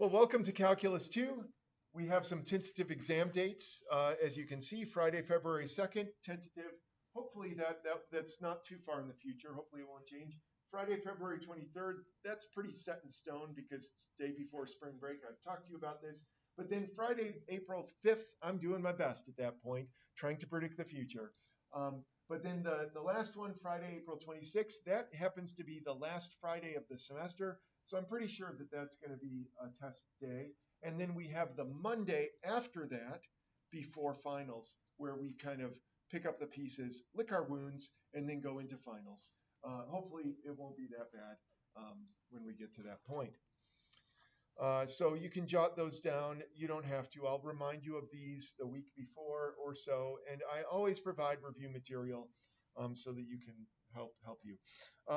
Well, welcome to Calculus 2. We have some tentative exam dates. As you can see, Friday, February 2nd, tentative. Hopefully that's not too far in the future. Hopefully it won't change. Friday, February 23rd, that's pretty set in stone because it's the day before spring break. I've talked to you about this. But then Friday, April 5th, I'm doing my best at that point, trying to predict the future. But then the last one, Friday, April 26th, that happens to be the last Friday of the semester. So I'm pretty sure that that's going to be a test day. And then we have the Monday after that, before finals, where we kind of pick up the pieces, lick our wounds, and then go into finals. Hopefully it won't be that bad when we get to that point. So you can jot those down. You don't have to. I'll remind you of these the week before or so. And I always provide review material so that you can help you.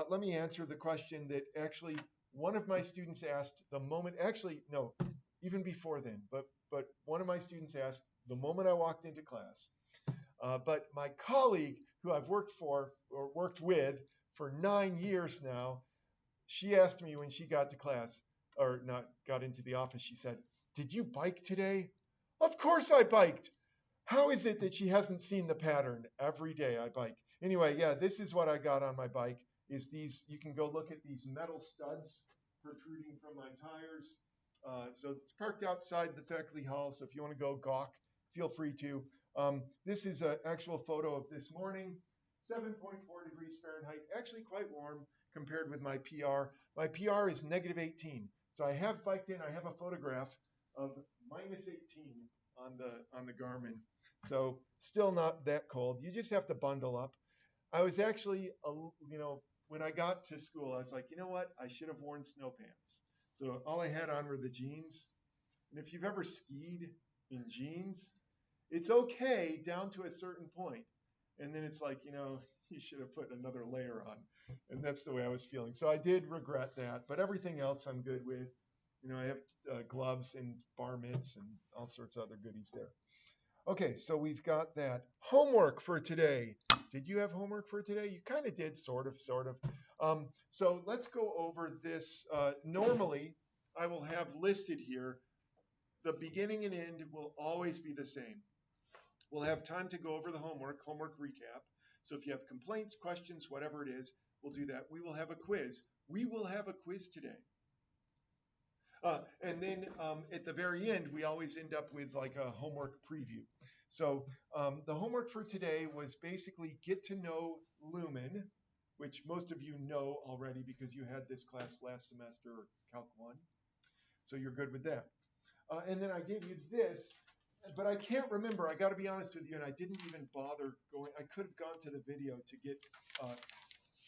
Let me answer the question that actually one of my students asked the moment, actually, no, even before then, but one of my students asked the moment I walked into class. But my colleague who I've worked with for 9 years now, she asked me when she got to class, or not got into the office, she said, "Did you bike today?" Of course I biked. How is it that she hasn't seen the pattern? Every day I bike. Anyway, yeah, this is what I got on my bike, is these, you can go look at these metal studs protruding from my tires. So it's parked outside the faculty hall, so if you want to go gawk, feel free to. This is an actual photo of this morning, 7.4 degrees Fahrenheit, actually quite warm compared with my PR. My PR is -18. So I have biked in, I have a photograph of -18 on the Garmin. So still not that cold. You just have to bundle up. I was actually, when I got to school, I was like, you know what? I should have worn snow pants. So all I had on were the jeans. And if you've ever skied in jeans, it's okay down to a certain point. And then it's like, you should have put another layer on. And that's the way I was feeling. So I did regret that. But everything else I'm good with. I have gloves and bar mitts and all sorts of other goodies there. Okay, so we've got that. Homework for today. Did you have homework for today? You kind of did, sort of. So let's go over this. Normally, I will have listed here, the beginning and end will always be the same. We'll have time to go over the homework recap. So if you have complaints, questions, whatever it is, we'll do that. We will have a quiz. We will have a quiz today. And then at the very end, we always end up with like a homework preview. So the homework for today was basically get to know Lumen, which most of you know already because you had this class last semester, Calc 1. So you're good with that. And then I gave you this, but I can't remember. I got to be honest with you, and I didn't even bother going. I could have gone to the video to get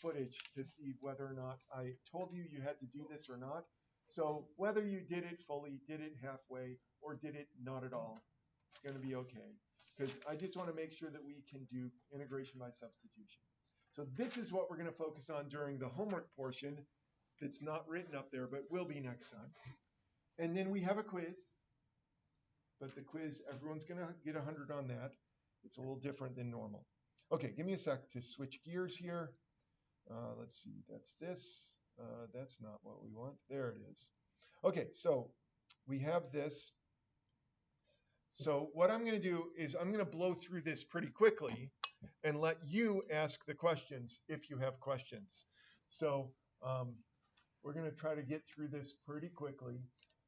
footage to see whether or not I told you you had to do this or not. So whether you did it fully, did it halfway, or did it not at all, it's going to be okay. Because I just want to make sure that we can do integration by substitution. So this is what we're going to focus on during the homework portion that's not written up there, but will be next time. And then we have a quiz. But the quiz, everyone's going to get 100 on that. It's a little different than normal. Okay, give me a sec to switch gears here. Let's see, that's this. That's not what we want. There it is. Okay, so we have this. So what I'm going to do is I'm going to blow through this pretty quickly and let you ask the questions if you have questions. So we're going to try to get through this pretty quickly.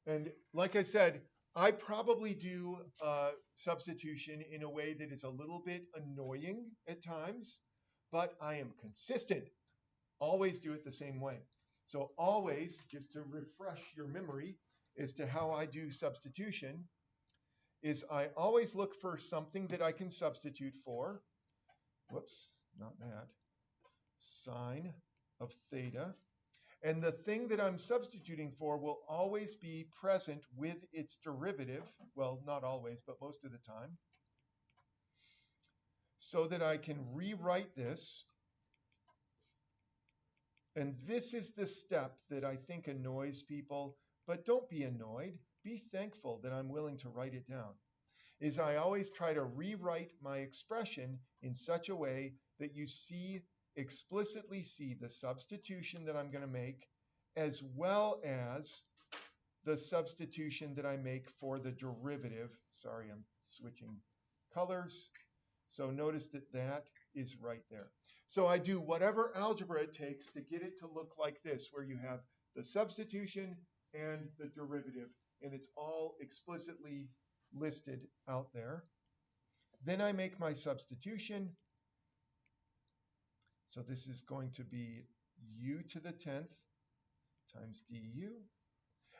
And like I said, I probably do substitution in a way that is a little bit annoying at times, but I am consistent. Always do it the same way. So always, just to refresh your memory as to how I do substitution, is I always look for something that I can substitute for. Whoops, not that. Sine of theta. And the thing that I'm substituting for will always be present with its derivative. Well, not always, but most of the time. So that I can rewrite this. And this is the step that I think annoys people, but don't be annoyed. Be thankful that I'm willing to write it down. Is I always try to rewrite my expression in such a way that you explicitly see the substitution that I'm going to make, as well as the substitution that I make for the derivative. Sorry, I'm switching colors. So notice that that is right there. So I do whatever algebra it takes to get it to look like this, where you have the substitution and the derivative, and it's all explicitly listed out there. Then I make my substitution. So this is going to be u to the 10th times du.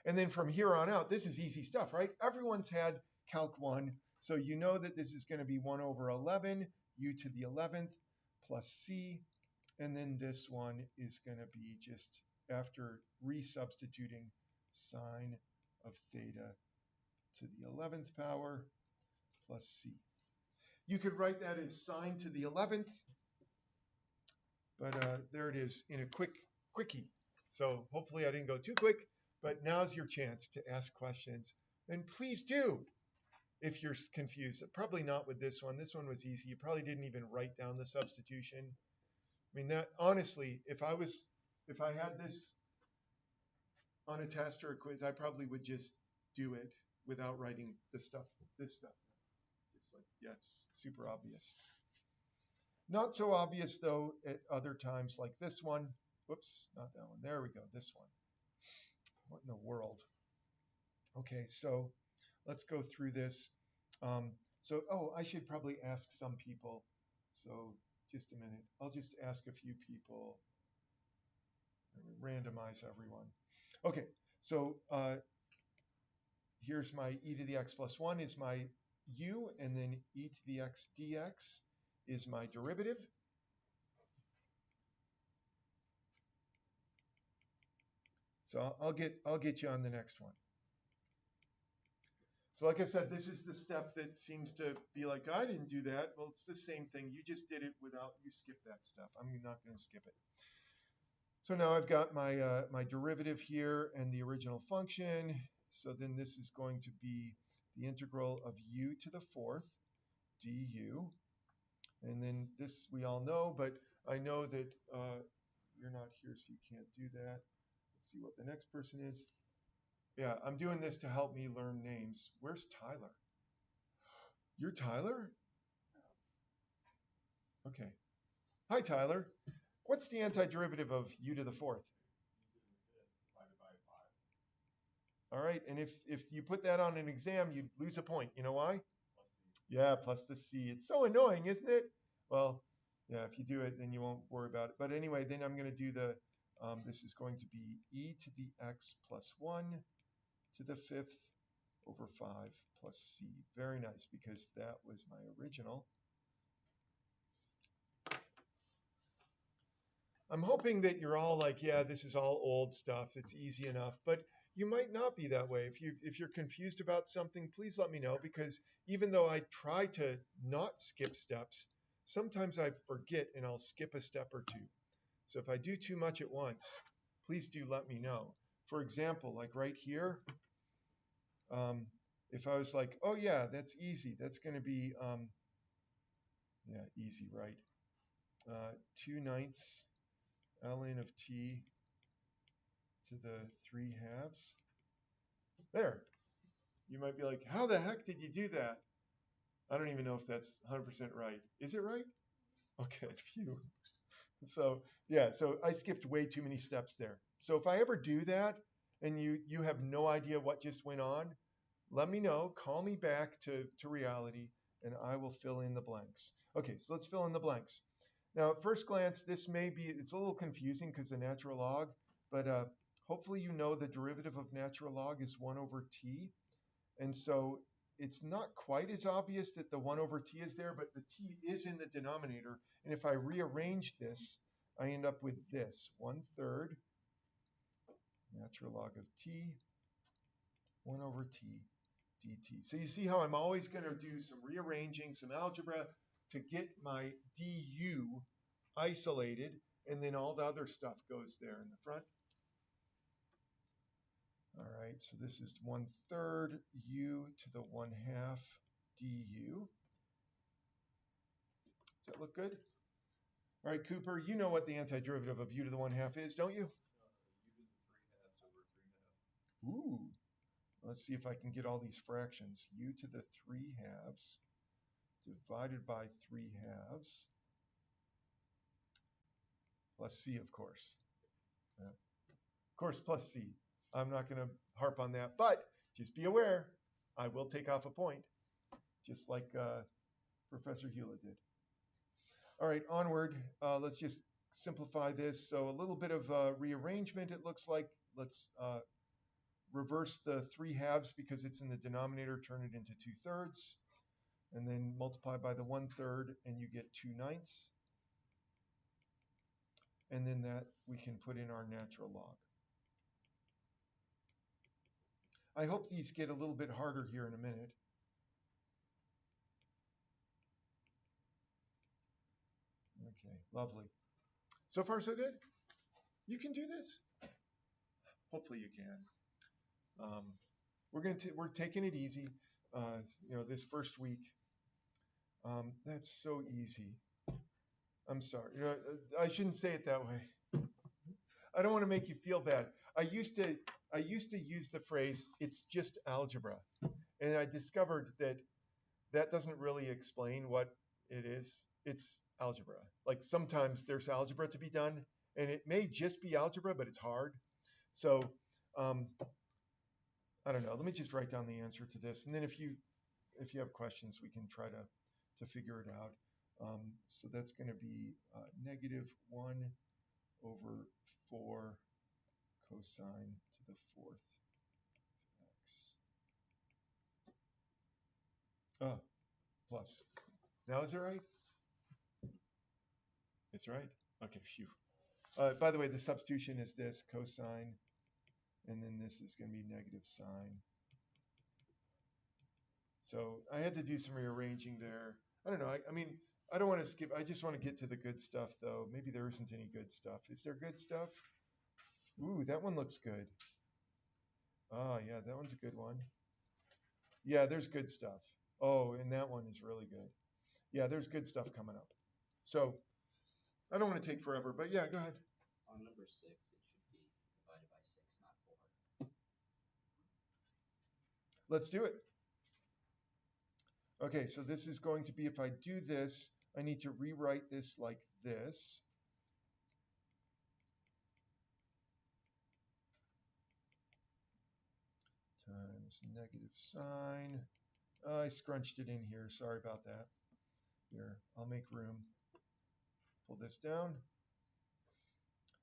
And then from here on out, this is easy stuff, right? Everyone's had Calc 1, so you know that this is going to be 1 over 11, u to the 11th, plus c. And then this one is going to be just after resubstituting sine of theta to the 11th power plus c. You could write that as sine to the 11th, but there it is in a quickie. So hopefully I didn't go too quick, but now's your chance to ask questions. And please do if you're confused. Probably not with this one. This one was easy. You probably didn't even write down the substitution. I mean, that honestly, if I had this on a test or a quiz, I probably would just do it without writing this stuff. It's like, yeah, it's super obvious. Not so obvious, though, at other times like this one. Whoops, not that one. There we go, this one. What in the world? Okay, so let's go through this. Oh, I should probably ask some people. So just a minute. I'll just ask a few people. Randomize everyone. Okay, so here's my e to the x plus 1 is my u, and then e to the x dx is my derivative. So I'll get you on the next one. So like I said, this is the step that seems to be like, I didn't do that. Well, it's the same thing. You just did it without, you skipped that step. I'm not going to skip it. So now I've got my, my derivative here and the original function. So then this is going to be the integral of u to the 4th du. And then this we all know, but I know that you're not here, so you can't do that. Let's see what the next person is. Yeah, I'm doing this to help me learn names. Where's Tyler? You're Tyler? Okay. Hi, Tyler. What's the antiderivative of u to the 4th? All right, and if you put that on an exam, you'd lose a point. You know why? Yeah, plus the c. It's so annoying, isn't it? Well, yeah, if you do it, then you won't worry about it. But anyway, then I'm going to do the, this is going to be e to the x plus 1 to the 5th over 5 plus c. Very nice, because that was my original. I'm hoping that you're all like, yeah, this is all old stuff. It's easy enough. But you might not be that way. If you're confused about something, please let me know, because even though I try to not skip steps, sometimes I forget and I'll skip a step or two. So if I do too much at once, please do let me know. For example, like right here, if I was like, oh yeah, that's easy. That's going to be, yeah, easy, right? 2/9 ln of t to the 3/2. There. You might be like, how the heck did you do that? I don't even know if that's 100% right. Is it right? Okay, phew. So yeah, so I skipped way too many steps there. So if I ever do that and you have no idea what just went on, let me know. Call me back to reality and I will fill in the blanks. Okay, so let's fill in the blanks. Now, at first glance, this may be, it's a little confusing because the natural log, but hopefully you know the derivative of natural log is 1 over t. And so it's not quite as obvious that the 1 over t is there, but the t is in the denominator. And if I rearrange this, I end up with this, 1/3 natural log of t, 1 over t dt. So you see how I'm always going to do some rearranging, some algebra to get my du isolated, and then all the other stuff goes there in the front. All right, so this is 1/3 u to the 1/2 du. Does that look good? All right, Cooper, you know what the antiderivative of u to the 1/2 is, don't you? U to the 3/2 over 3/2. Ooh, let's see if I can get all these fractions. U to the 3 halves divided by 3 halves plus C, of course. Yeah. Of course, plus C. I'm not going to harp on that, but just be aware, I will take off a point, just like Professor Hewlett did. All right, onward. Let's just simplify this. So a little bit of rearrangement, it looks like. Let's reverse the 3 halves because it's in the denominator, turn it into 2/3, and then multiply by the 1/3, and you get 2/9. And then that we can put in our natural log. I hope these get a little bit harder here in a minute. Okay, lovely. So far, so good? You can do this? Hopefully you can. We're taking it easy, this first week. That's so easy. I'm sorry. I shouldn't say it that way. I don't want to make you feel bad. I used to use the phrase, it's just algebra. And I discovered that that doesn't really explain what it is. It's algebra. Like sometimes there's algebra to be done, and it may just be algebra, but it's hard. So I don't know. Let me just write down the answer to this, and then if you have questions, we can try to figure it out. So that's going to be -1 over 4 cosine to the 4th x. Oh, plus. Now is it right? It's right. Okay, phew. By the way, the substitution is this cosine, and then this is going to be negative sine. So I had to do some rearranging there. I don't know. I mean, I don't want to skip. I just want to get to the good stuff, though. Maybe there isn't any good stuff. Is there good stuff? Ooh, that one looks good. Oh, yeah, that one's a good one. Yeah, there's good stuff. Oh, and that one is really good. Yeah, there's good stuff coming up. So I don't want to take forever, but yeah, go ahead. On number 6, it should be divided by 6, not 4. Let's do it. Okay, so this is going to be, if I do this, I need to rewrite this like this. Times negative sine. I scrunched it in here. Sorry about that. Here, I'll make room. Pull this down.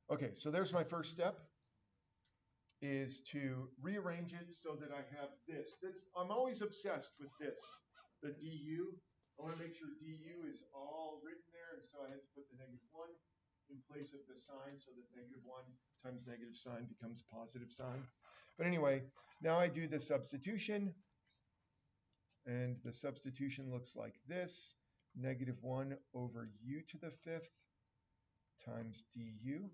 Okay, so there's my first step, is to rearrange it so that I have this. I'm always obsessed with this, the du. I want to make sure du is all written there, and so I had to put the -1 in place of the sign so that -1 times negative sign becomes positive sign. But anyway, now I do the substitution, and the substitution looks like this, -1 over u to the 5th times du.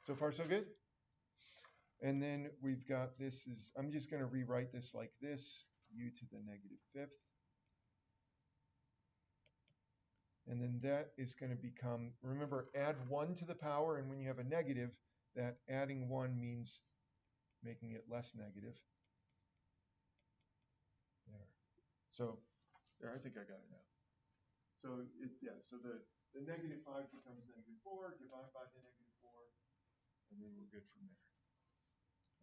So far, so good? And then we've got this is, I'm just going to rewrite this like this, u to the -5th. And then that is going to become, remember, add 1 to the power, and when you have a negative, that adding 1 means making it less negative. There. So there, I think I got it now. So so the -5 becomes -4, divide by the -4, and then we're good from there.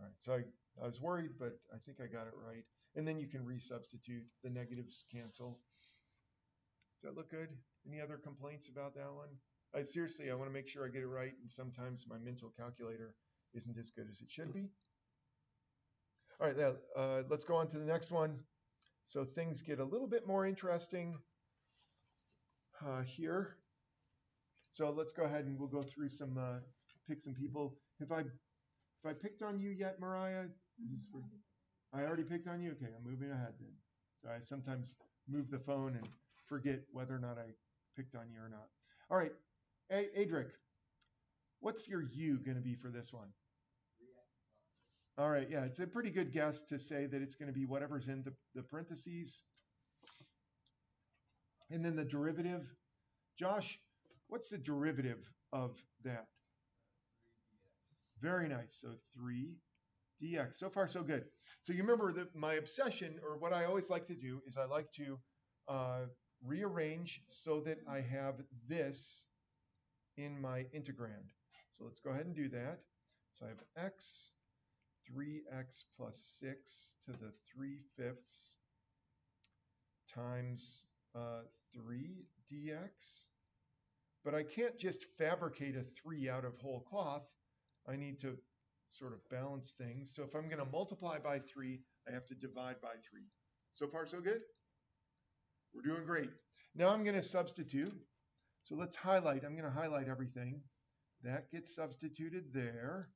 All right, so I was worried, but I think I got it right. And then you can resubstitute, the negatives cancel. Does that look good? Any other complaints about that one? Seriously, I want to make sure I get it right, and sometimes my mental calculator isn't as good as it should be. All right, now, let's go on to the next one. So things get a little bit more interesting here. So let's go ahead and we'll go through some, pick some people. Have I picked on you yet, Mariah? I already picked on you? Okay, I'm moving ahead then. So I sometimes move the phone and forget whether or not I picked on you or not. All right, Adric, what's your U going to be for this one? 3x. All right, yeah, it's a pretty good guess to say that it's going to be whatever's in the parentheses. And then the derivative. Josh, what's the derivative of that? 3dx. Very nice. So 3 dx. So far, so good. So you remember that my obsession, or what I always like to do, is I like to rearrange so that I have this in my integrand. So let's go ahead and do that. So I have x, 3x plus 6 to the 3/5 times 3 dx. But I can't just fabricate a 3 out of whole cloth. I need to sort of balance things. So if I'm going to multiply by 3, I have to divide by 3. So far, so good? We're doing great. Now I'm going to substitute. So let's highlight. I'm going to highlight everything. That gets substituted there.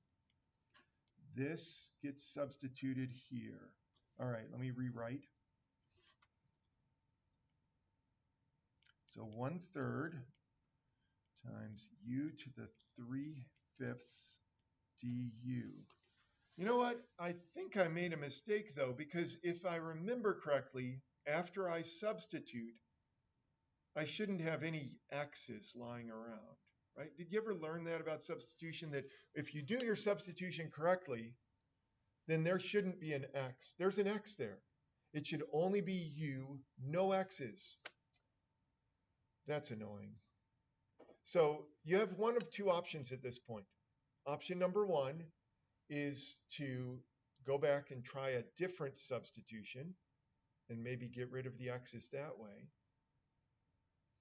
This gets substituted here. All right, let me rewrite. So 1/3 times u to the 3/5 du. You know what? I think I made a mistake though, because if I remember correctly, after I substitute, I shouldn't have any x's lying around, right? Did you ever learn that about substitution? That if you do your substitution correctly, then there shouldn't be an x. There's an x there. It should only be u, no x's. That's annoying. So you have one of two options at this point. Option number one is to go back and try a different substitution and maybe get rid of the x's that way.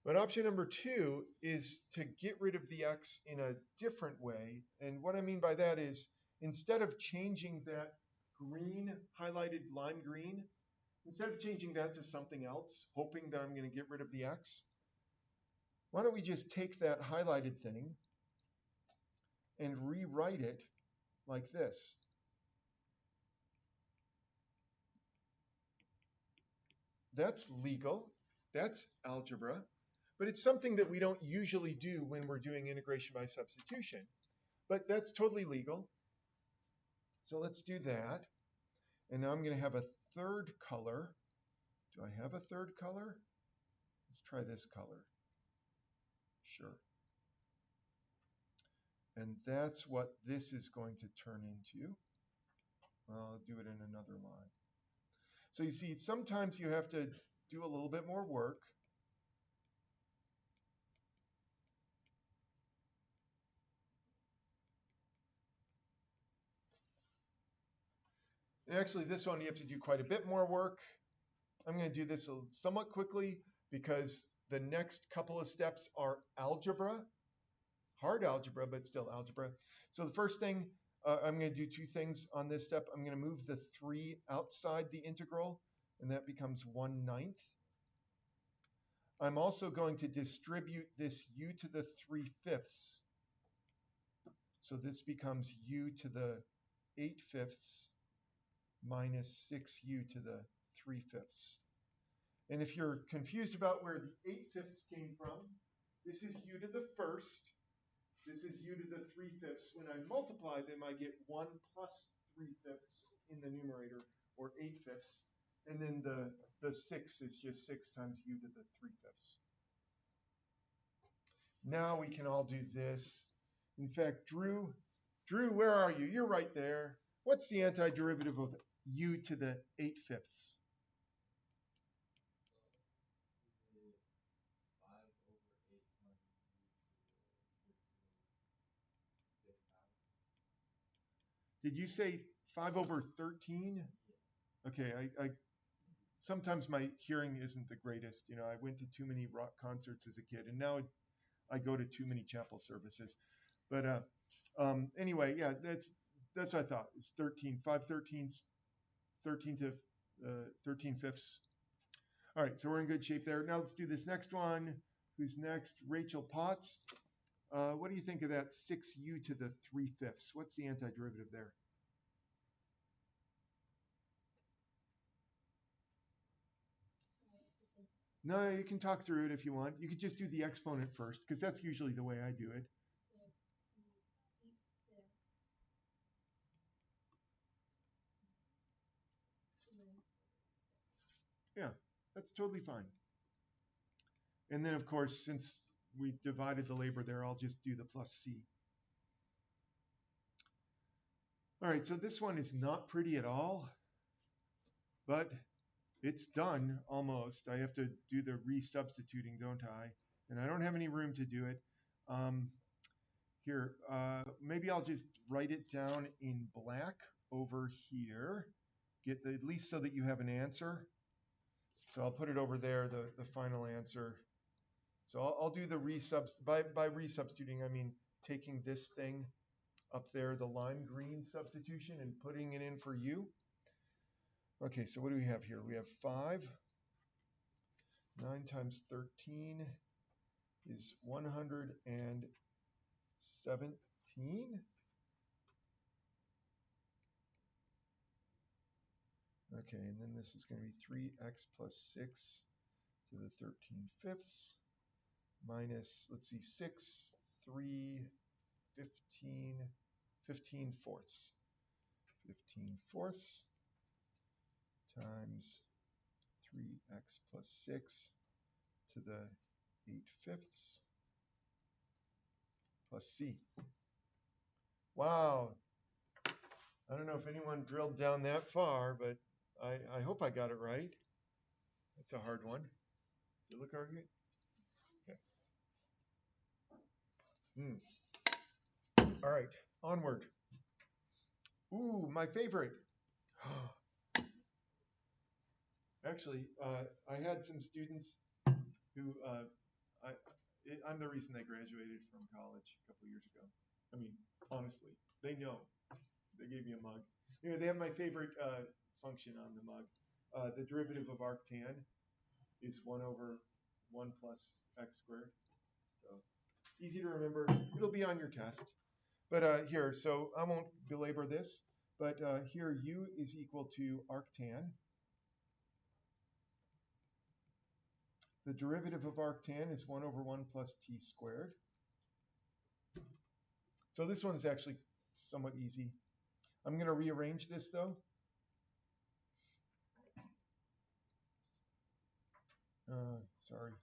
But option number two is to get rid of the x in a different way. And what I mean by that is, instead of changing that green, highlighted lime green, instead of changing that to something else, hoping that I'm going to get rid of the x, why don't we just take that highlighted thing and rewrite it like this. That's legal. That's algebra. But it's something that we don't usually do when we're doing integration by substitution. But that's totally legal. So let's do that. And now I'm going to have a third color. Do I have a third color? Let's try this color. Sure. And that's what this is going to turn into. I'll do it in another line. So you see, sometimes you have to do a little bit more work. And actually, this one you have to do quite a bit more work. I'm going to do this somewhat quickly because the next couple of steps are algebra. Hard algebra, but still algebra. So the first thing, I'm going to do two things on this step. I'm going to move the 3 outside the integral, and that becomes 1/9. I'm also going to distribute this u to the 3/5. So this becomes u to the 8/5 minus 6u to the 3/5. And if you're confused about where the 8/5 came from, this is u to the 1st. This is u to the 3/5. When I multiply them, I get 1 plus 3/5 in the numerator, or 8/5. And then the 6 is just 6 times u to the 3/5. Now we can all do this. In fact, Drew, where are you? You're right there. What's the antiderivative of u to the 8/5? Did you say 5/13? Okay, I sometimes my hearing isn't the greatest. You know, I went to too many rock concerts as a kid, and now I go to too many chapel services. But anyway, yeah, that's what I thought. It's 13, 5/13, 13 to 13/5. All right, so we're in good shape there. Now let's do this next one. Who's next? Rachel Potts. What do you think of that 6u to the 3/5? What's the antiderivative there? No, you can talk through it if you want. You could just do the exponent first, because that's usually the way I do it. Yeah, that's totally fine. And then, of course, since we divided the labor there, I'll just do the plus c. All right, so this one is not pretty at all, but it's done almost. I have to do the resubstituting, don't I? And I don't have any room to do it. Here, maybe I'll just write it down in black over here, at least so that you have an answer. So I'll put it over there, the final answer. So I'll do the by resubstituting, I mean taking this thing up there, the lime green substitution, and putting it in for u. Okay, so what do we have here? We have 5. 9 times 13 is 117. Okay, and then this is going to be 3x plus 6 to the 13/5 minus, let's see, 6, 3, 15, 15/4. 15/4 times 3x plus 6 to the 8/5 plus c. Wow. I don't know if anyone drilled down that far, but I hope I got it right. That's a hard one. Does it look hard? Okay. All right, onward. Ooh, my favorite. Actually, I had some students who, I'm the reason they graduated from college a couple years ago. I mean, honestly, they know. They gave me a mug. You know, they have my favorite function on the mug. The derivative of arctan is 1 over 1 plus x squared. So easy to remember. It'll be on your test. But here, so I won't belabor this. But here, u is equal to arctan. The derivative of arctan is 1 over 1 plus t squared. So this one's actually somewhat easy. I'm going to rearrange this, though. Sorry.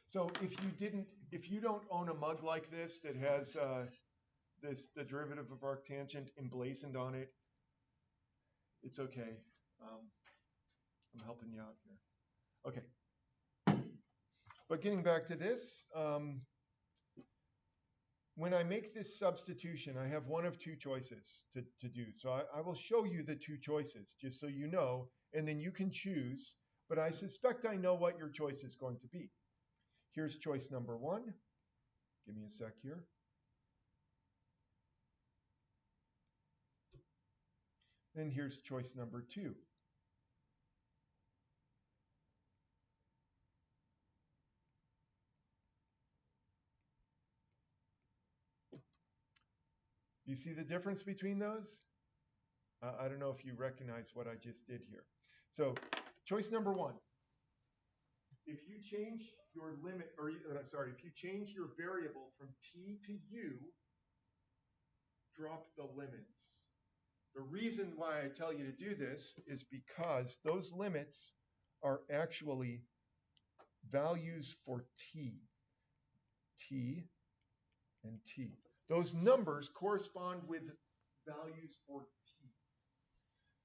So if you don't own a mug like this that has the derivative of arctangent emblazoned on it, it's okay. I'm helping you out here. Okay. But getting back to this, when I make this substitution, I have one of 2 choices to do. So I will show you the 2 choices, just so you know, and then you can choose. But I suspect I know what your choice is going to be. Here's choice number 1. Give me a sec here. And here's choice number 2. You see the difference between those? I don't know if you recognize what I just did here. So choice number 1. If you change your limit, or if you change your variable from t to u, drop the limits. The reason why I tell you to do this is because those limits are actually values for t and t. Those numbers correspond with values for t.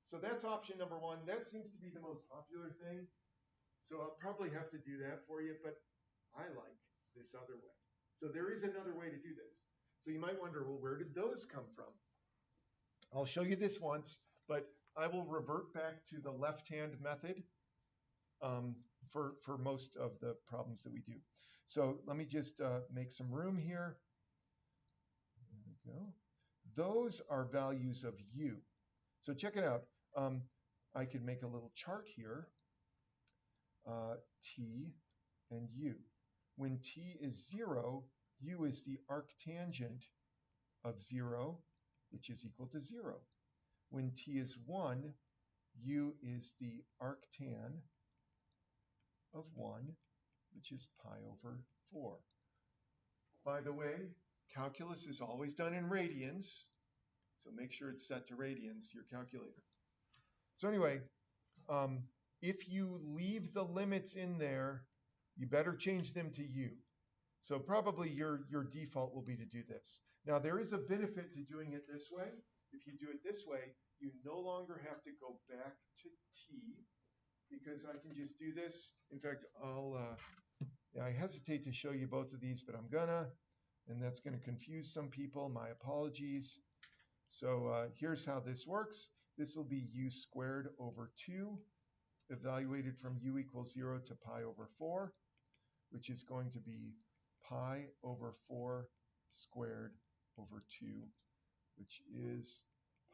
So that's option number 1. That seems to be the most popular thing. So I'll probably have to do that for you, but I like this other way. So there is another way to do this. So you might wonder, well, where did those come from? I'll show you this once, but I will revert back to the left-hand method for most of the problems that we do. So let me just make some room here. There we go. Those are values of u. So check it out. I could make a little chart here. T and u. When t is 0, u is the arctangent of 0, which is equal to 0. When t is 1, u is the arctan of 1, which is pi over 4. By the way, calculus is always done in radians, so make sure it's set to radians, your calculator. So anyway, if you leave the limits in there you better change them to u. So probably your default will be to do this. Now there is a benefit to doing it this way. If you do it this way, you no longer have to go back to t, because I can just do this. In fact, I hesitate to show you both of these, but I'm gonna, and that's gonna confuse some people. My apologies. So here's how this works. This will be u squared over 2, evaluated from u equals 0 to pi over 4, which is going to be pi over 4 squared over 2, which is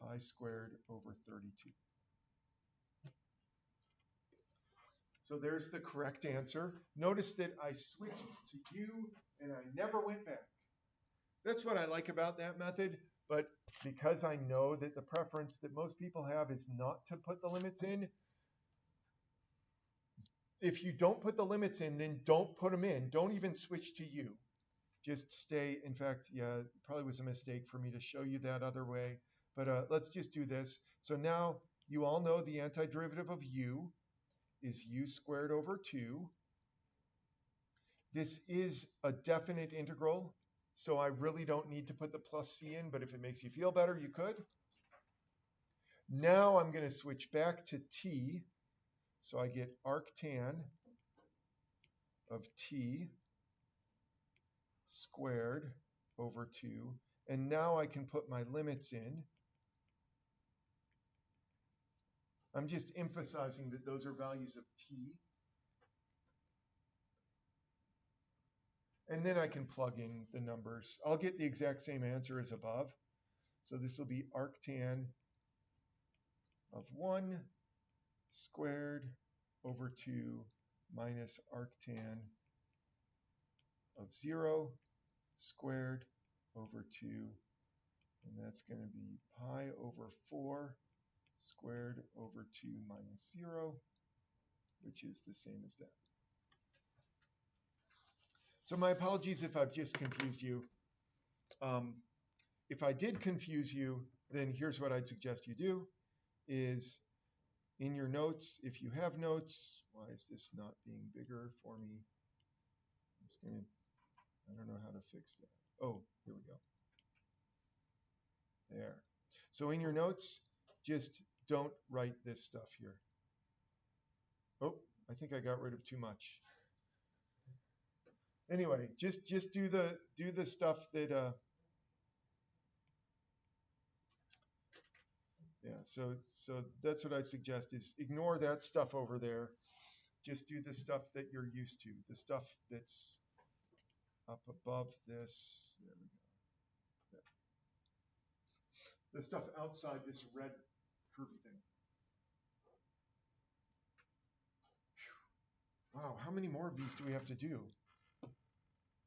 pi squared over 32. So there's the correct answer. Notice that I switched to u and I never went back. That's what I like about that method, but because I know that the preference that most people have is not to put the limits in, if you don't put the limits in, then don't put them in. Don't even switch to u. Just stay. In fact, yeah, it probably was a mistake for me to show you that other way, but let's just do this. So now you all know the antiderivative of u is u squared over 2. This is a definite integral, so I really don't need to put the plus c in, but if it makes you feel better, you could. Now I'm going to switch back to t, so I get arctan of t squared over 2, and now I can put my limits in. I'm just emphasizing that those are values of t. And then I can plug in the numbers. I'll get the exact same answer as above. So this will be arctan of 1 squared over 2 minus arctan of 0 squared over 2. And that's going to be pi over 4 squared over 2 minus 0, which is the same as that. So my apologies if I've just confused you. If I did confuse you, then here's what I'd suggest you do, is in your notes, if you have notes, why is this not being bigger for me? I don't know how to fix that. Oh, here we go. There. So in your notes, just don't write this stuff here. Oh, I think I got rid of too much. Anyway, just do the stuff that yeah, so that's what I'd suggest, is ignore that stuff over there. Just do the stuff that you're used to, the stuff that's up above this. There we go. The stuff outside this red curvy thing. Whew. Wow, how many more of these do we have to do?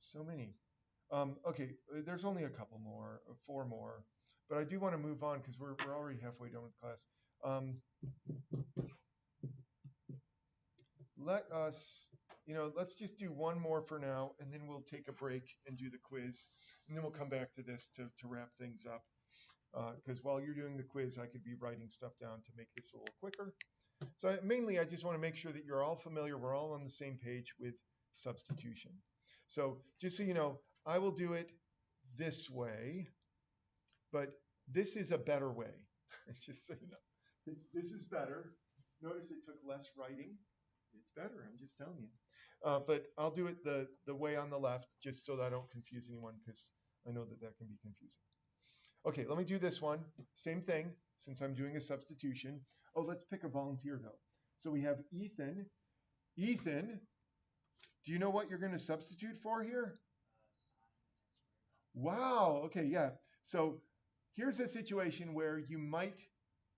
So many. Okay, there's only a couple more, 4 more, but I do want to move on because we're already halfway done with class. Let us, let's just do one more for now, and then we'll take a break and do the quiz, and then we'll come back to this to wrap things up. Because while you're doing the quiz, I could be writing stuff down to make this a little quicker. So mainly, I just want to make sure that you're all familiar, we're all on the same page with substitution. So just so you know, I will do it this way, but this is a better way. Just so you know, this is better. Notice it took less writing. It's better, I'm just telling you. But I'll do it the way on the left, just so that I don't confuse anyone, because I know that can be confusing. Okay, let me do this one. Same thing, since I'm doing a substitution. Oh, let's pick a volunteer, though. So we have Ethan. Ethan, do you know what you're going to substitute for here? Wow, okay, yeah. So here's a situation where you might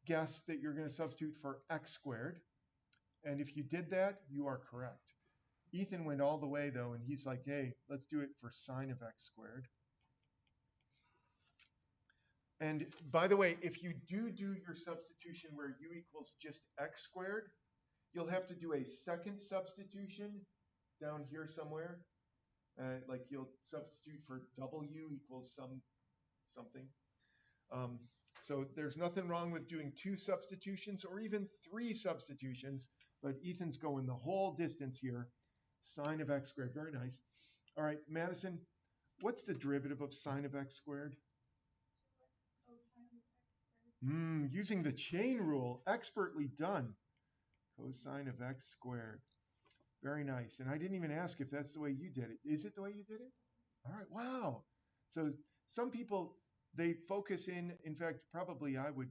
guess that you're going to substitute for x squared. And if you did that, you are correct. Ethan went all the way, though, and he's like, hey, let's do it for sine of x squared. And by the way, if you do your substitution where u equals just x squared, you'll have to do a second substitution down here somewhere. Like you'll substitute for w equals something. So there's nothing wrong with doing 2 substitutions or even 3 substitutions, but Ethan's going the whole distance here. Sine of x squared. Very nice. All right, Madison, what's the derivative of sine of x squared? Using the chain rule. Expertly done. Cosine of x squared. Very nice. And I didn't even ask if that's the way you did it. Is it the way you did it? All right. Wow. So some people, they focus in fact, probably I would,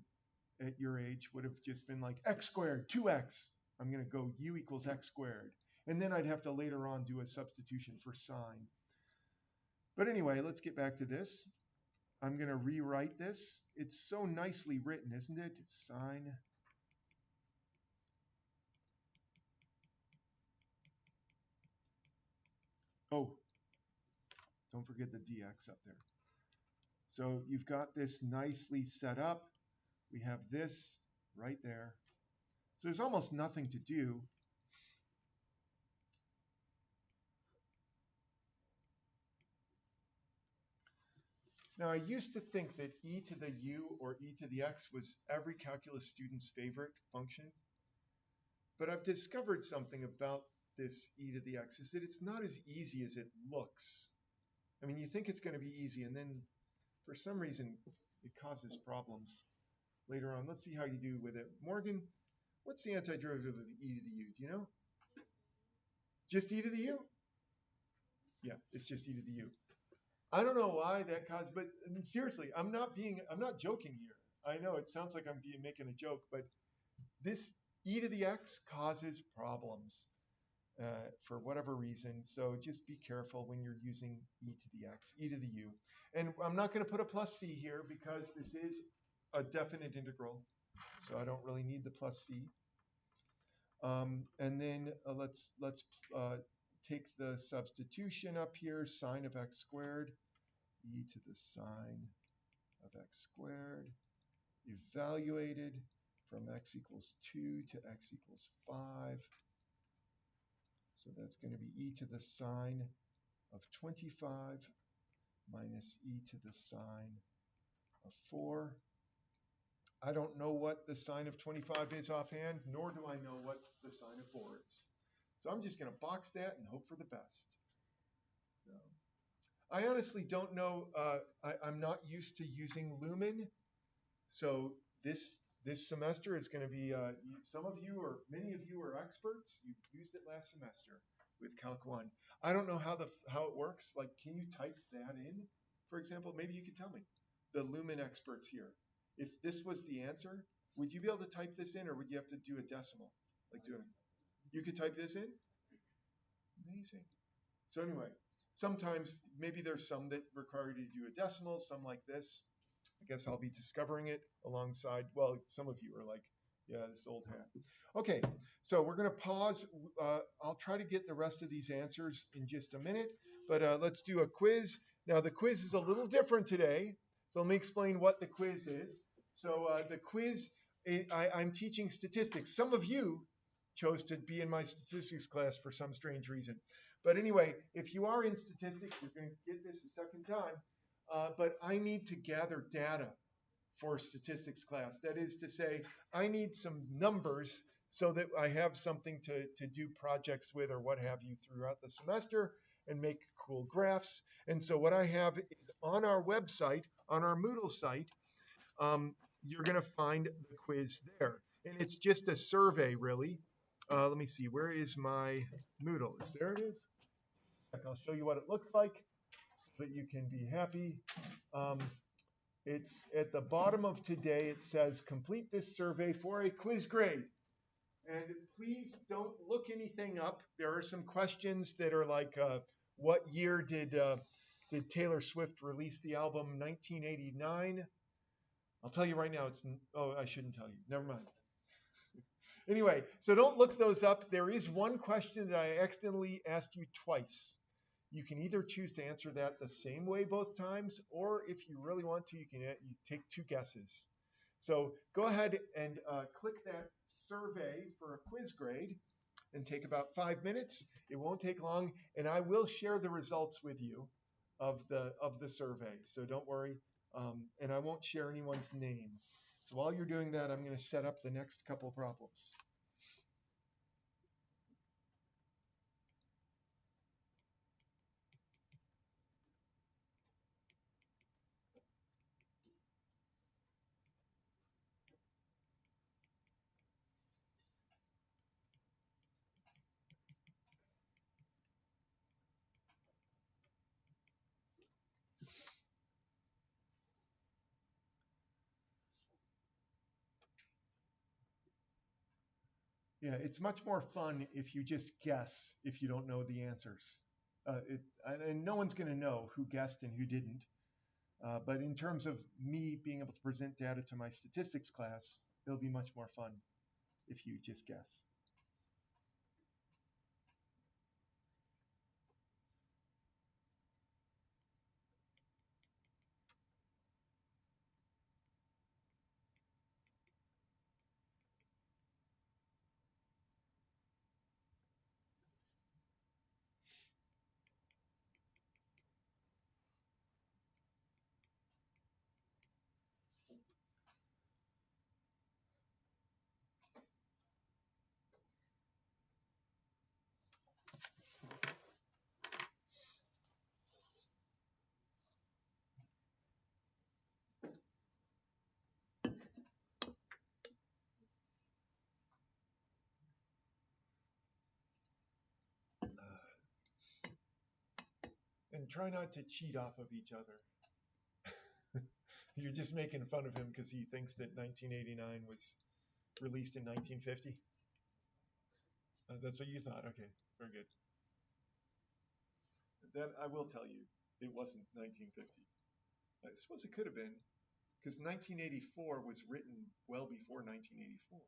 at your age, would have just been like x squared, 2x. I'm going to go u equals x squared. And then I'd have to later on do a substitution for sine. But anyway, let's get back to this. I'm going to rewrite this. It's so nicely written, isn't it? Sine. Oh, don't forget the dx up there. So you've got this nicely set up. We have this right there. So there's almost nothing to do. Now, I used to think that e to the u or e to the x was every calculus student's favorite function. But I've discovered something about this e to the x, is that it's not as easy as it looks. I mean, you think it's going to be easy, and then for some reason, it causes problems later on. Let's see how you do with it. Morgan, what's the antiderivative of e to the u? Do you know? Just e to the u? Yeah, it's just e to the u. I don't know why that caused, but seriously, I'm not joking here. I know it sounds like I'm making a joke, but this e to the x causes problems for whatever reason. So just be careful when you're using e to the x, e to the u. And I'm not going to put a plus c here because this is a definite integral, so I don't really need the plus c. And then let's take the substitution up here, sine of x squared, e to the sine of x squared, evaluated from x equals 2 to x equals 5. So that's going to be e to the sine of 25 minus e to the sine of 4. I don't know what the sine of 25 is offhand, nor do I know what the sine of 4 is. So I'm just going to box that and hope for the best. So I honestly don't know. I'm not used to using Lumen. So this semester is going to be, some of you or many of you are experts. You used it last semester with Calc 1. I don't know how it works. Like, can you type that in? For example, maybe you could tell me, the Lumen experts here. If this was the answer, would you be able to type this in, or would you have to do a decimal? Like you could type this in? Amazing. So anyway, sometimes maybe there's some that require you to do a decimal, some like this. I guess I'll be discovering it alongside, well, some of you are like, yeah, this old hat. Okay, so we're going to pause. I'll try to get the rest of these answers in just a minute, but let's do a quiz. Now, the quiz is a little different today, so let me explain what the quiz is. So the quiz, I'm teaching statistics. Some of you chose to be in my statistics class for some strange reason. But anyway, if you are in statistics, you're going to get this a second time. But I need to gather data for statistics class. That is to say, I need some numbers so that I have something to do projects with or what have you throughout the semester and make cool graphs. And so what I have is on our website, on our Moodle site, you're going to find the quiz there. And it's just a survey, really. Let me see, where is my Moodle? There it is. I'll show you what it looks like so that you can be happy. It's at the bottom of today. It says, complete this survey for a quiz grade. And please don't look anything up. There are some questions that are like, what year did Taylor Swift release the album 1989? I'll tell you right now, I shouldn't tell you. Never mind. Anyway, so don't look those up. There is one question that I accidentally asked you twice. You can either choose to answer that the same way both times, or if you really want to, you take two guesses. So go ahead and click that survey for a quiz grade and take about 5 minutes. It won't take long, and I will share the results with you of the survey. So don't worry, and I won't share anyone's name. So while you're doing that, I'm going to set up the next couple problems. Yeah, it's much more fun if you just guess if you don't know the answers. And no one's going to know who guessed and who didn't. But in terms of me being able to present data to my statistics class, it'll be much more fun if you just guess. And try not to cheat off of each other. You're just making fun of him because he thinks that 1989 was released in 1950. That's what you thought. Okay, very good. Then I will tell you, it wasn't 1950. I suppose it could have been, because 1984 was written well before 1984.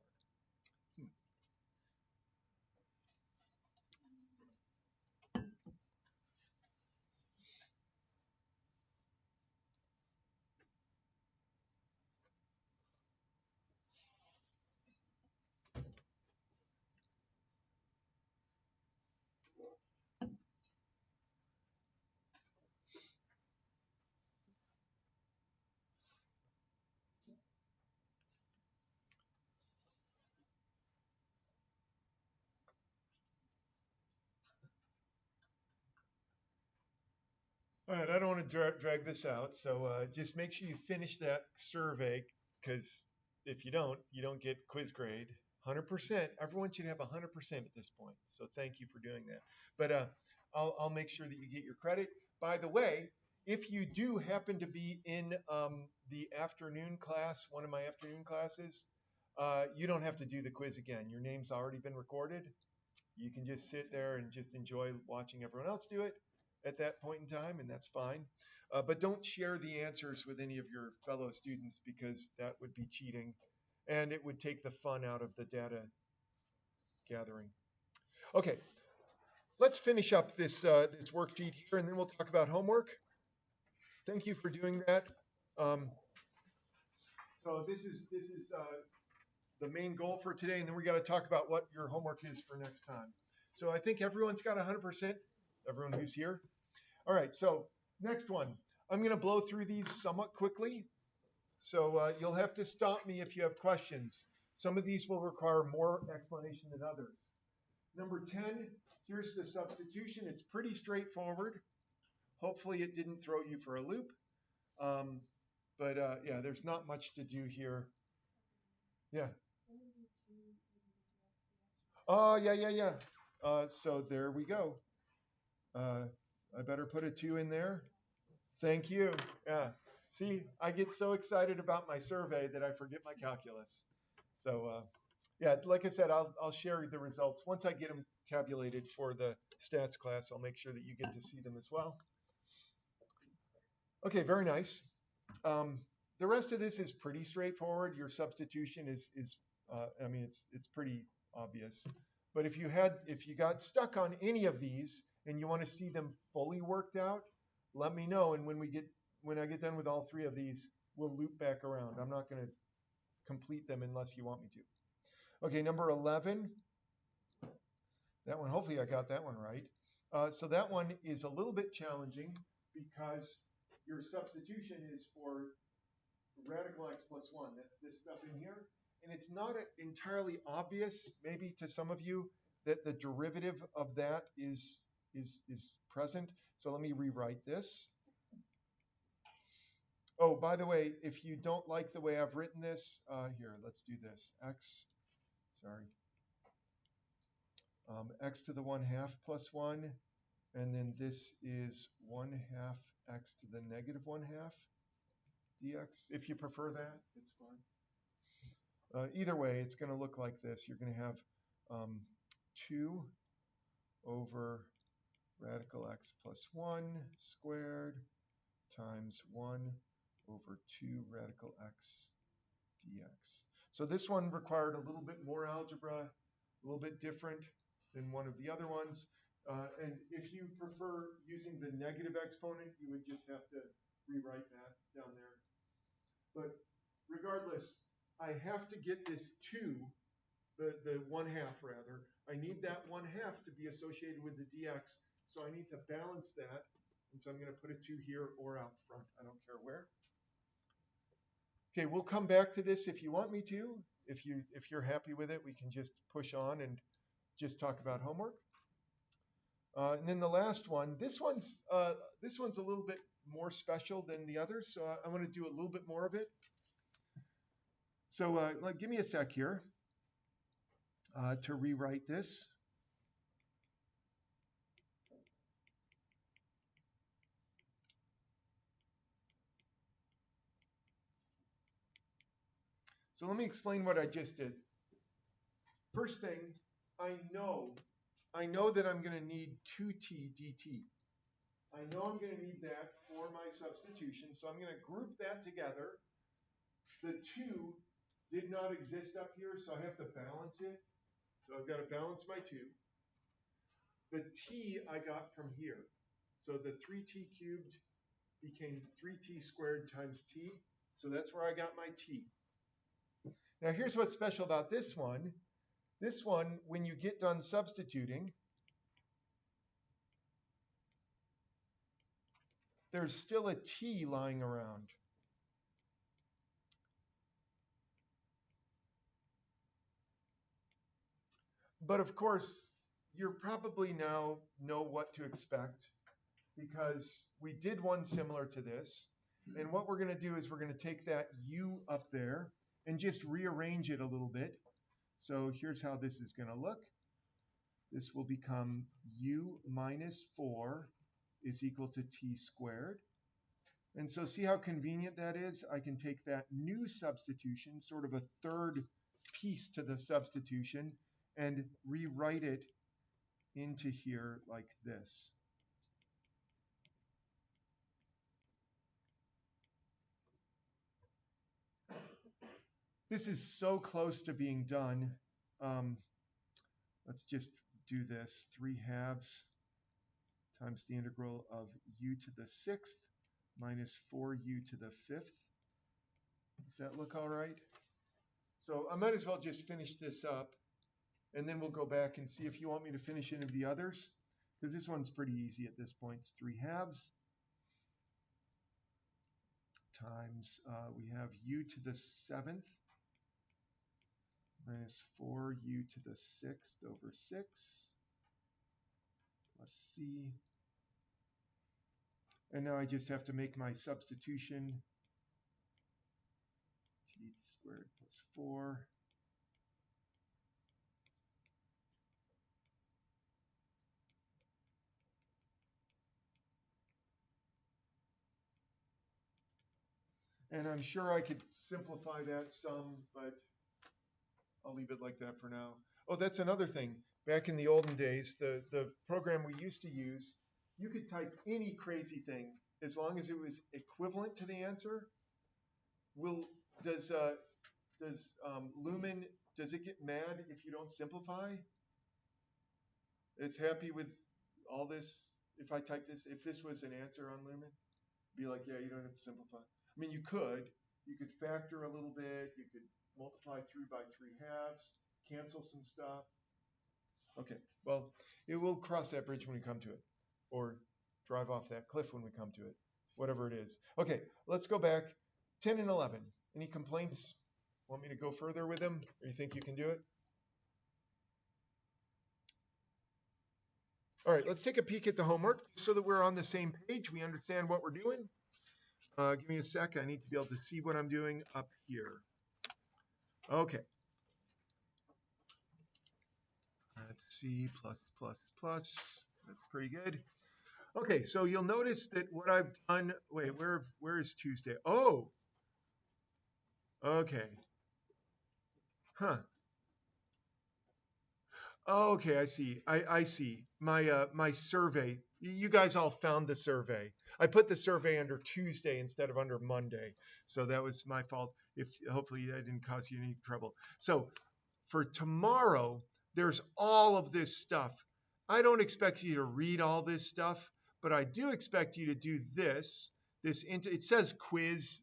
All right, I don't want to drag this out, so just make sure you finish that survey, because if you don't get quiz grade. 100%. Everyone should have 100% at this point. So thank you for doing that. But I'll make sure that you get your credit. By the way, if you do happen to be in the afternoon class, one of my afternoon classes, you don't have to do the quiz again. Your name's already been recorded. You can just sit there and just enjoy watching everyone else do it at that point in time, and that's fine. But don't share the answers with any of your fellow students, because that would be cheating, and it would take the fun out of the data gathering. Okay, let's finish up this worksheet here, and then we'll talk about homework. Thank you for doing that. So this is the main goal for today, and then we got to talk about what your homework is for next time. So I think everyone's got 100%, everyone who's here. All right, so next one. I'm going to blow through these somewhat quickly, so you'll have to stop me if you have questions. Some of these will require more explanation than others. Number 10, here's the substitution. It's pretty straightforward. Hopefully it didn't throw you for a loop. But yeah, there's not much to do here. Yeah. Oh, yeah. So there we go. I better put a 2 in there. Thank you. Yeah. See, I get so excited about my survey that I forget my calculus. So yeah, like I said, I'll share the results. Once I get them tabulated for the stats class, I'll make sure that you get to see them as well. Okay, very nice. The rest of this is pretty straightforward. Your substitution is I mean, it's pretty obvious. But if you got stuck on any of these and you want to see them fully worked out, let me know. And when I get done with all 3 of these, we'll loop back around. I'm not going to complete them unless you want me to. Okay, number 11. That one, hopefully I got that one right. So that one is a little bit challenging because your substitution is for radical x plus 1. That's this stuff in here. And it's not entirely obvious, maybe to some of you, that the derivative of that is present. So let me rewrite this. Oh, by the way, if you don't like the way I've written this, here, let's do this. X to the 1/2 plus 1. And then this is 1/2 x to the negative 1/2 dx. If you prefer that, it's fine. Either way, it's going to look like this. You're going to have 2 over radical x plus 1 squared times 1 over 2 radical x dx. So this one required a little bit more algebra, a little bit different than one of the other ones. And if you prefer using the negative exponent, you would just have to rewrite that down there. But regardless, I have to get this 2, the 1/2 rather. I need that 1/2 to be associated with the dx, so I need to balance that. And so I'm going to put a 2 here or out front. I don't care where. Okay, we'll come back to this if you want me to. If you're happy with it, we can just push on and just talk about homework. And then the last one, this one's a little bit more special than the others, so I want to do a little bit more of it. So give me a sec here to rewrite this. So let me explain what I just did. First thing, I know that I'm going to need 2t dt. I know I'm going to need that for my substitution, so I'm going to group that together. The 2 did not exist up here, so I have to balance it. So I've got to balance my 2. The t I got from here. So the 3t cubed became 3t squared times t. So that's where I got my t. Now here's what's special about this one. This one, when you get done substituting, there's still a t lying around. But of course, you probably now know what to expect because we did one similar to this. And what we're going to do is we're going to take that u up there and just rearrange it a little bit. So here's how this is going to look. This will become u minus 4 is equal to t squared. And so see how convenient that is? I can take that new substitution, sort of a third piece to the substitution, and rewrite it into here like this. This is so close to being done. Let's just do this. 3/2 times the integral of u to the 6th minus 4u to the 5th. Does that look all right? So I might as well just finish this up, and then we'll go back and see if you want me to finish any of the others, because this one's pretty easy at this point. It's 3/2 times, we have u to the 7th minus 4u to the 6th over 6 plus c. And now I just have to make my substitution. T squared plus 4. And I'm sure I could simplify that some, but I'll leave it like that for now. Oh, that's another thing. Back in the olden days, the program we used to use, you could type any crazy thing as long as it was equivalent to the answer. Does Lumen, does it get mad if you don't simplify? It's happy with all this. If I type this, if this was an answer on Lumen, be like, yeah, you don't have to simplify. I mean, you could factor a little bit, you could multiply through by 3/2, cancel some stuff. Okay, well, it will cross that bridge when we come to it, or drive off that cliff when we come to it, whatever it is. Okay, let's go back. 10 and 11. Any complaints? Want me to go further with them, or you think you can do it? All right, let's take a peek at the homework so that we're on the same page. We understand what we're doing. Give me a sec. I need to be able to see what I'm doing up here. Okay. Let's see, plus, plus, plus. That's pretty good. Okay, so you'll notice that what I've done, wait, where is Tuesday? Oh, okay. Huh. Oh, okay, I see. I see. My survey. You guys all found the survey. I put the survey under Tuesday instead of under Monday, so that was my fault. If hopefully that didn't cause you any trouble. So for tomorrow, there's all of this stuff. I don't expect you to read all this stuff, but I do expect you to do this. It says quiz.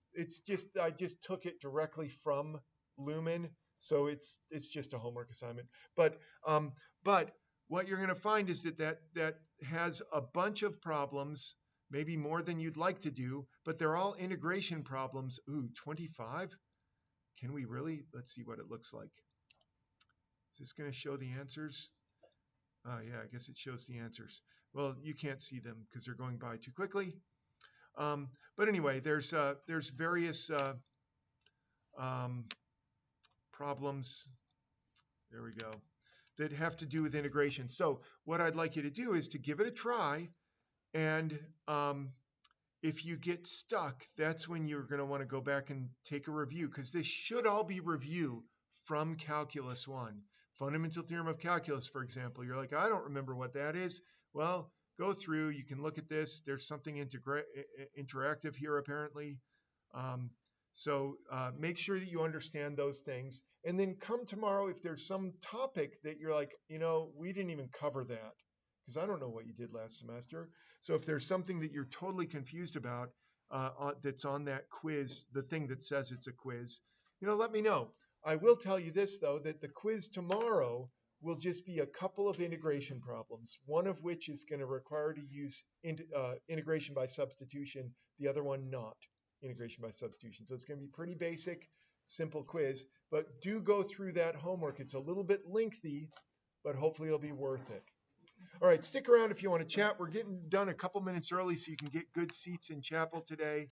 I just took it directly from Lumen, so it's just a homework assignment. But um, but what you're going to find is that has a bunch of problems, maybe more than you'd like to do, but they're all integration problems. Ooh, 25? Can we really? Let's see what it looks like. Is this going to show the answers? Yeah, I guess it shows the answers. Well, you can't see them because they're going by too quickly. But anyway, there's various um, problems. There we go. That have to do with integration. So what I'd like you to do is to give it a try, and if you get stuck, that's when you're going to want to go back and take a review, because this should all be review from Calculus 1. Fundamental theorem of calculus, for example. You're like, I don't remember what that is. Well, go through. You can look at this. There's something interactive here, apparently. So make sure that you understand those things. And then come tomorrow if there's some topic that you're like, we didn't even cover that, because I don't know what you did last semester. So if there's something that you're totally confused about that's on that quiz, the thing that says it's a quiz, let me know. I will tell you this, though, that the quiz tomorrow will just be a couple of integration problems, one of which is going to require to use integration by substitution, the other one not integration by substitution. So it's going to be pretty basic, simple quiz, but do go through that homework. It's a little bit lengthy, but hopefully it'll be worth it. All right, stick around if you want to chat. We're getting done a couple minutes early so you can get good seats in chapel today.